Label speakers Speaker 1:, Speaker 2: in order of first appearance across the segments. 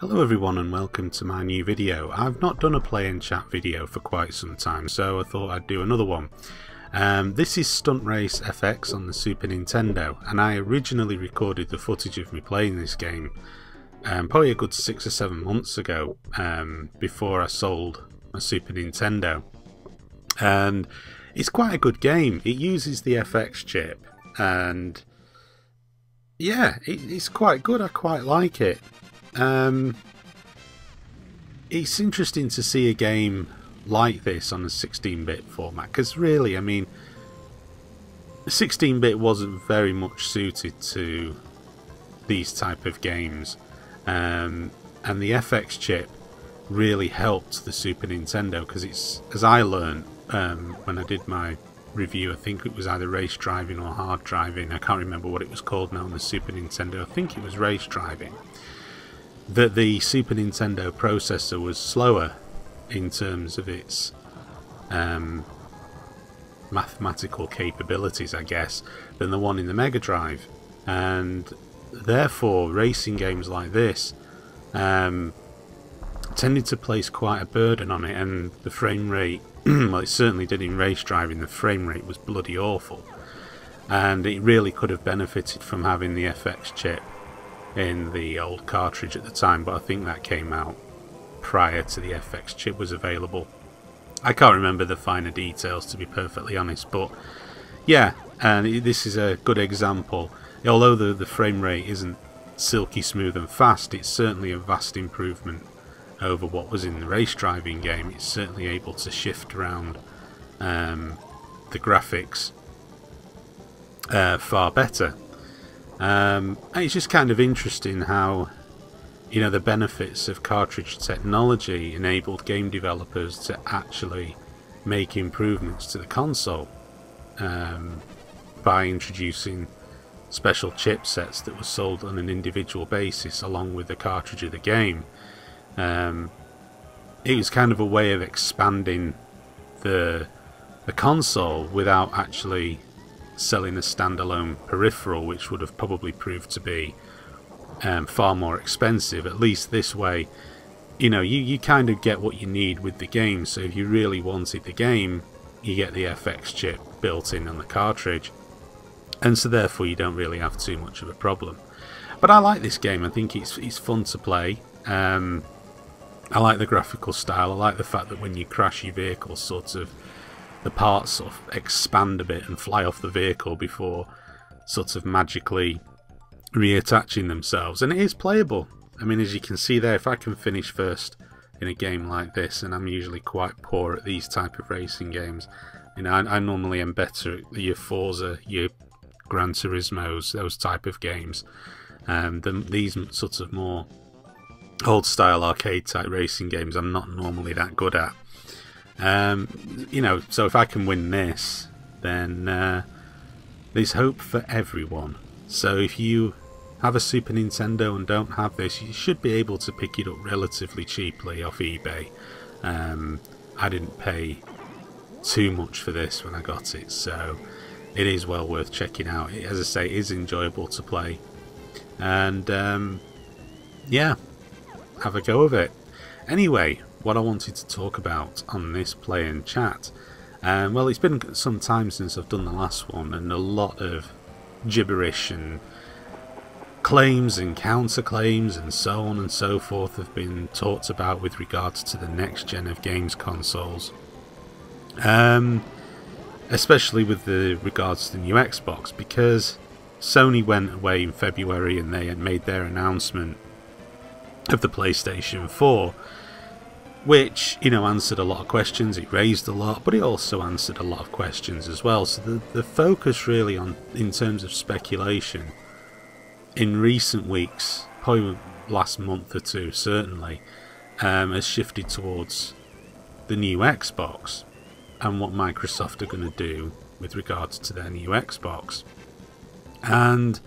Speaker 1: Hello everyone and welcome to my new video. I've not done a play and chat video for quite some time, so I thought I'd do another one. This is Stunt Race RX on the Super Nintendo, and I originally recorded the footage of me playing this game probably a good 6 or 7 months ago, before I sold my Super Nintendo. And it's quite a good game. It uses the FX chip, and yeah, it's quite good. I quite like it. It's interesting to see a game like this on a 16-bit format, because really, I mean, 16-bit wasn't very much suited to these type of games, and the FX chip really helped the Super Nintendo, because it's, as I learned when I did my review, I think it was either race driving or hard driving, I can't remember what it was called now on the Super Nintendo, I think it was race driving, that the Super Nintendo processor was slower in terms of its mathematical capabilities, I guess, than the one in the Mega Drive, and therefore racing games like this tended to place quite a burden on it, and the frame rate, well, it certainly did in race driving, the frame rate was bloody awful, and it really could have benefited from having the FX chip in the old cartridge at the time, but I think that came out prior to the FX chip was available. I can't remember the finer details, to be perfectly honest, but yeah, and this is a good example. Although the frame rate isn't silky smooth and fast, it's certainly a vast improvement over what was in the race driving game. It's certainly able to shift around the graphics far better. And it's just kind of interesting how, you know, the benefits of cartridge technology enabled game developers to actually make improvements to the console by introducing special chipsets that were sold on an individual basis along with the cartridge of the game. It was kind of a way of expanding the console without actually selling a standalone peripheral, which would have probably proved to be far more expensive. At least this way, you know, you kind of get what you need with the game. So if you really wanted the game, you get the FX chip built in on the cartridge, and so therefore you don't really have too much of a problem. But I like this game. I think it's fun to play. I like the graphical style. I like the fact that when you crash your vehicle, sort of the parts sort of expand a bit and fly off the vehicle before sort of magically reattaching themselves, and it is playable. I mean, as you can see there, if I can finish first in a game like this, and I'm usually quite poor at these type of racing games, you know, I normally am better at your Forza, your Gran Turismos, those type of games, than these sorts of more old style arcade type racing games. I'm not normally that good at. You know, so if I can win this, then there's hope for everyone. So if you have a Super Nintendo and don't have this, you should be able to pick it up relatively cheaply off eBay. I didn't pay too much for this when I got it, so it is well worth checking out. As I say, it is enjoyable to play, and yeah, have a go of it. Anyway, what I wanted to talk about on this play and chat, well, it's been some time since I've done the last one, and a lot of gibberish and claims and counterclaims and so on and so forth have been talked about with regards to the next gen of games consoles, especially with the regards to the new Xbox, because Sony went away in February and they had made their announcement of the PlayStation 4, which, you know, answered a lot of questions. It raised a lot, but it also answered a lot of questions as well. So the focus really on, in terms of speculation, in recent weeks, probably last month or two certainly, has shifted towards the new Xbox and what Microsoft are going to do with regards to their new Xbox. And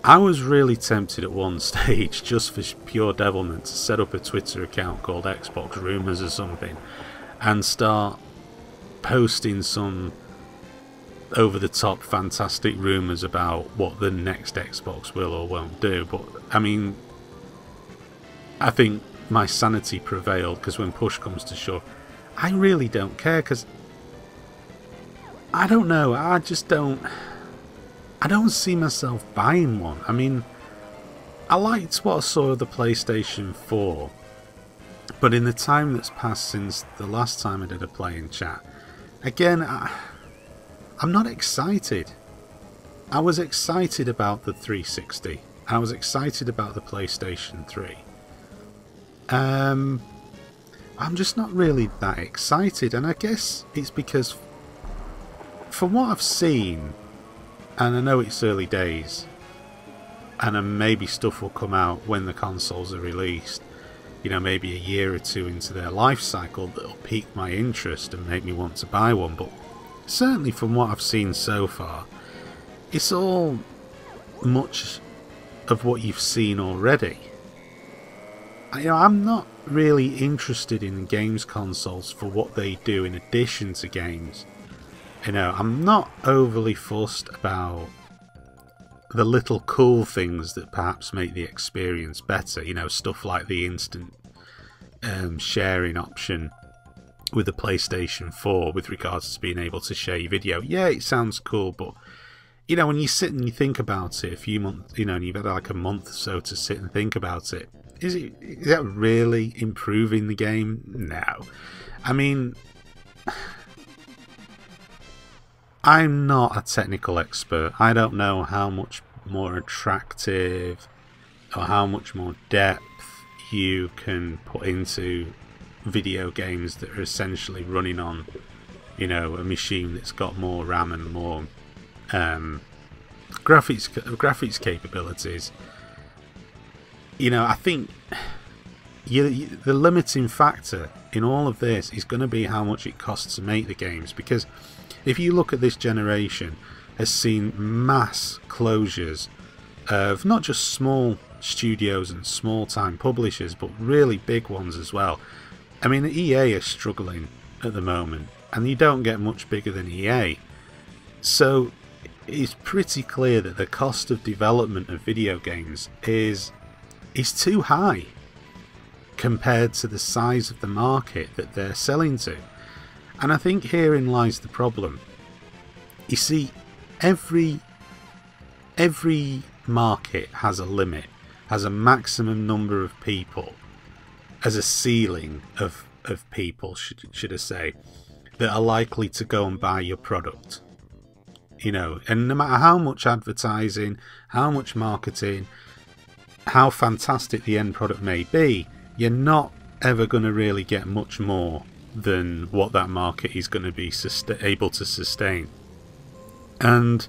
Speaker 1: I was really tempted at one stage, just for pure devilment, to set up a Twitter account called Xbox Rumors or something and start posting some over-the-top fantastic rumours about what the next Xbox will or won't do. But I mean, I think my sanity prevailed, because when push comes to shove, I really don't care, because I don't know, I don't see myself buying one. I mean, I liked what I saw of the PlayStation 4, but in the time that's passed since the last time I did a play in chat, again, I'm not excited. I was excited about the 360. I was excited about the PlayStation 3. I'm just not really that excited, and I guess it's because from what I've seen, and I know it's early days, and maybe stuff will come out when the consoles are released, you know, maybe a year or two into their life cycle, that'll pique my interest and make me want to buy one. But certainly from what I've seen so far, it's all much of what you've seen already. You know, I'm not really interested in games consoles for what they do in addition to games. You know, I'm not overly fussed about the little cool things that perhaps make the experience better. You know, stuff like the instant sharing option with the PlayStation 4 with regards to being able to share your video. Yeah, it sounds cool, but you know, when you sit and you think about it a few months, you know, and you've had like a month or so to sit and think about it, is that really improving the game? No. I mean, I'm not a technical expert. I don't know how much more attractive or how much more depth you can put into video games that are essentially running on, you know, a machine that's got more RAM and more graphics capabilities. You know, I think the limiting factor in all of this is going to be how much it costs to make the games, because if you look at this generation, has seen mass closures of not just small studios and small time publishers, but really big ones as well. I mean, EA are struggling at the moment, and you don't get much bigger than EA. So it's pretty clear that the cost of development of video games is too high compared to the size of the market that they're selling to. And I think herein lies the problem. You see, every market has a limit, has a maximum number of people, as a ceiling of people, should I say, that are likely to go and buy your product. You know, and no matter how much advertising, how much marketing, how fantastic the end product may be, you're not ever going to really get much more than what that market is going to be able to sustain. And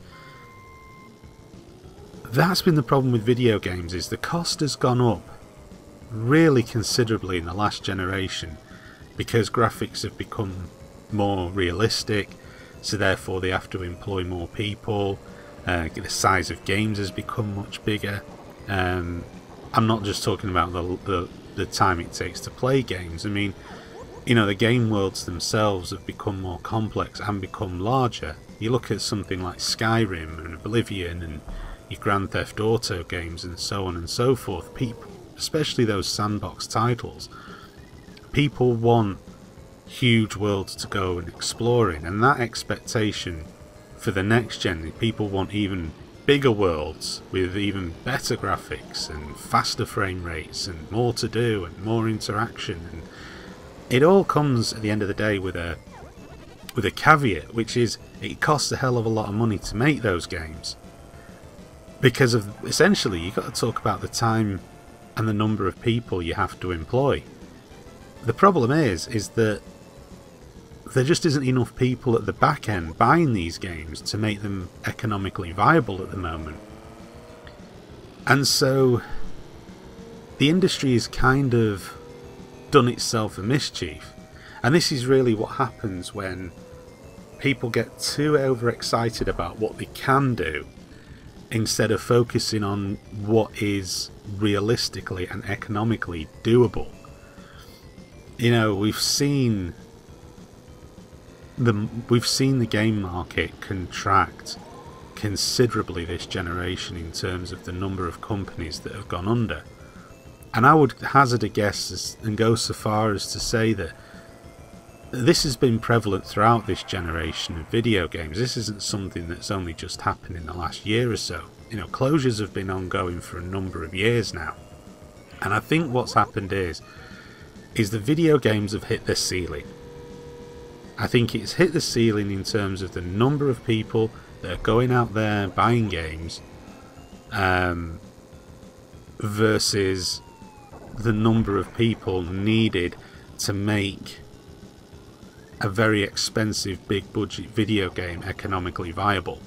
Speaker 1: that's been the problem with video games, is the cost has gone up really considerably in the last generation, because graphics have become more realistic, so therefore they have to employ more people. The size of games has become much bigger. I'm not just talking about the time it takes to play games. I mean, you know, the game worlds themselves have become more complex and become larger. You look at something like Skyrim and Oblivion and your Grand Theft Auto games and so on and so forth. People, especially those sandbox titles, people want huge worlds to go and explore in, and that expectation for the next gen, people want even bigger worlds with even better graphics and faster frame rates and more to do and more interaction, and it all comes at the end of the day with a caveat, which is it costs a hell of a lot of money to make those games, because of essentially you've got to talk about the time and the number of people you have to employ. The problem is that there just isn't enough people at the back end buying these games to make them economically viable at the moment. And so the industry has kind of done itself a mischief. And this is really what happens when people get too overexcited about what they can do, instead of focusing on what is realistically and economically doable. You know, we've seen the game market contract considerably this generation in terms of the number of companies that have gone under. And I would hazard a guess and go so far as to say that this has been prevalent throughout this generation of video games. This isn't something that's only just happened in the last year or so. You know, closures have been ongoing for a number of years now. And I think what's happened is the video games have hit their ceiling. I think it's hit the ceiling in terms of the number of people that are going out there buying games versus the number of people needed to make a very expensive big budget video game economically viable.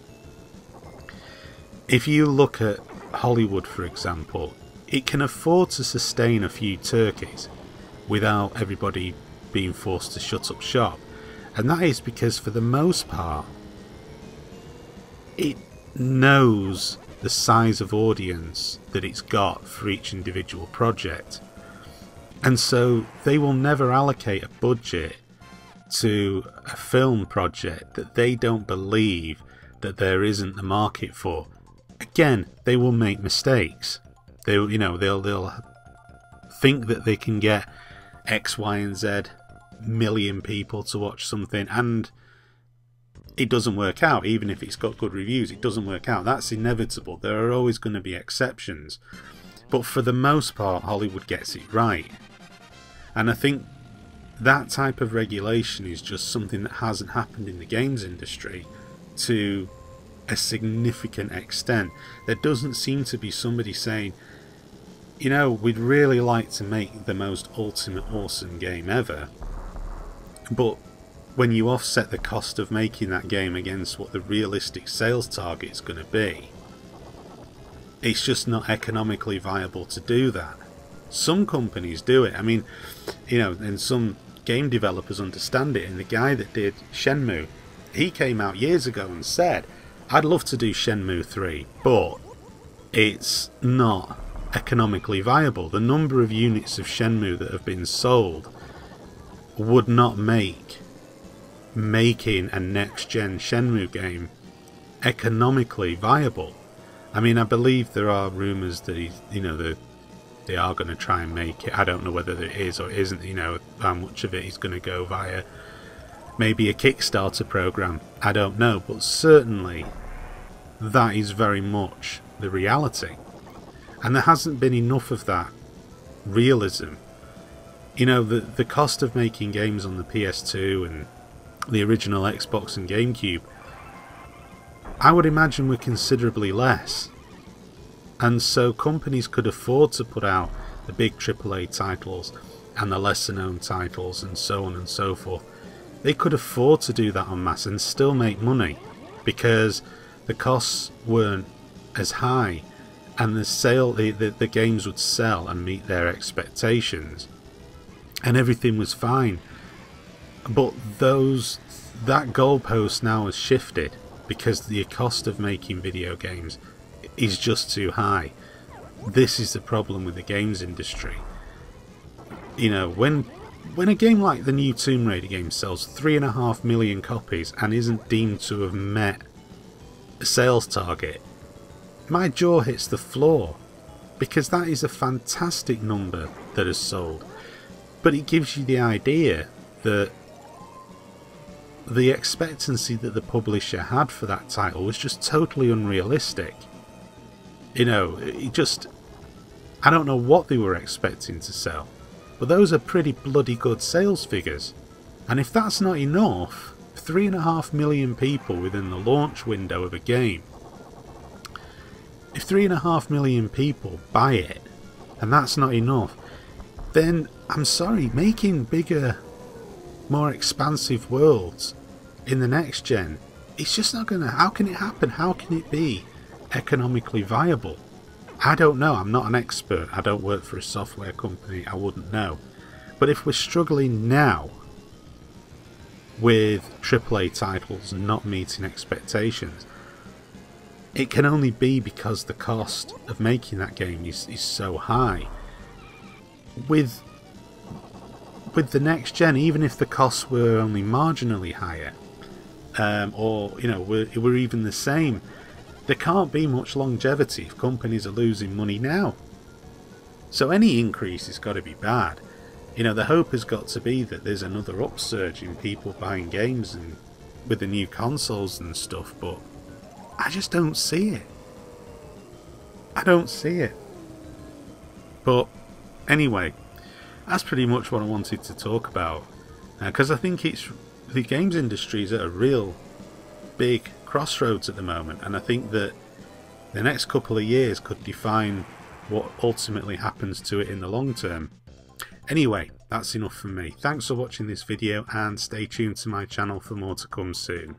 Speaker 1: If you look at Hollywood, for example, it can afford to sustain a few turkeys without everybody being forced to shut up shop. And that is because, for the most part, it knows the size of audience that it's got for each individual project. And so they will never allocate a budget to a film project that they don't believe that there isn't the market for. Again, they will make mistakes. They'll think that they can get X, Y, and Z million people to watch something, and it doesn't work out. Even if it's got good reviews, it doesn't work out. That's inevitable. There are always going to be exceptions, but for the most part, Hollywood gets it right. And I think that type of regulation is just something that hasn't happened in the games industry to a significant extent. There doesn't seem to be somebody saying, you know, we'd really like to make the most ultimate awesome game ever, but when you offset the cost of making that game against what the realistic sales target is going to be, it's just not economically viable to do that. Some companies do it. I mean, you know, and some game developers understand it. And the guy that did Shenmue, he came out years ago and said, I'd love to do Shenmue 3, but it's not economically viable. The number of units of Shenmue that have been sold would not make making a next-gen Shenmue game economically viable. I mean, I believe there are rumours that they are going to try and make it. I don't know whether it is or isn't, you know, how much of it is going to go via maybe a Kickstarter program. I don't know, but certainly that is very much the reality. And there hasn't been enough of that realism. You know, the cost of making games on the PS2 and the original Xbox and GameCube, I would imagine, were considerably less. And so companies could afford to put out the big AAA titles and the lesser known titles and so on and so forth. They could afford to do that en masse and still make money, because the costs weren't as high, and the games would sell and meet their expectations, and everything was fine. But that goalpost now has shifted, because the cost of making video games is just too high. This is the problem with the games industry. You know, when a game like the new Tomb Raider game sells 3.5 million copies and isn't deemed to have met a sales target, my jaw hits the floor, because that is a fantastic number that has sold. But it gives you the idea that the expectancy that the publisher had for that title was just totally unrealistic. You know, I don't know what they were expecting to sell, but those are pretty bloody good sales figures. And if that's not enough, 3.5 million people within the launch window of a game, if 3.5 million people buy it, and that's not enough, then I'm sorry, making bigger, more expansive worlds in the next gen, it's just not gonna. How can it happen? How can it be economically viable? I don't know. I'm not an expert. I don't work for a software company. I wouldn't know. But if we're struggling now with AAA titles not meeting expectations, it can only be because the cost of making that game is so high. With the next gen, even if the costs were only marginally higher, or you know, were even the same, there can't be much longevity if companies are losing money now. So any increase has got to be bad. You know, the hope has got to be that there's another upsurge in people buying games and with the new consoles and stuff, but I just don't see it. I don't see it. But anyway, that's pretty much what I wanted to talk about, because I think the games industry is at a real big crossroads at the moment, and I think that the next couple of years could define what ultimately happens to it in the long term. Anyway, that's enough from me. Thanks for watching this video and stay tuned to my channel for more to come soon.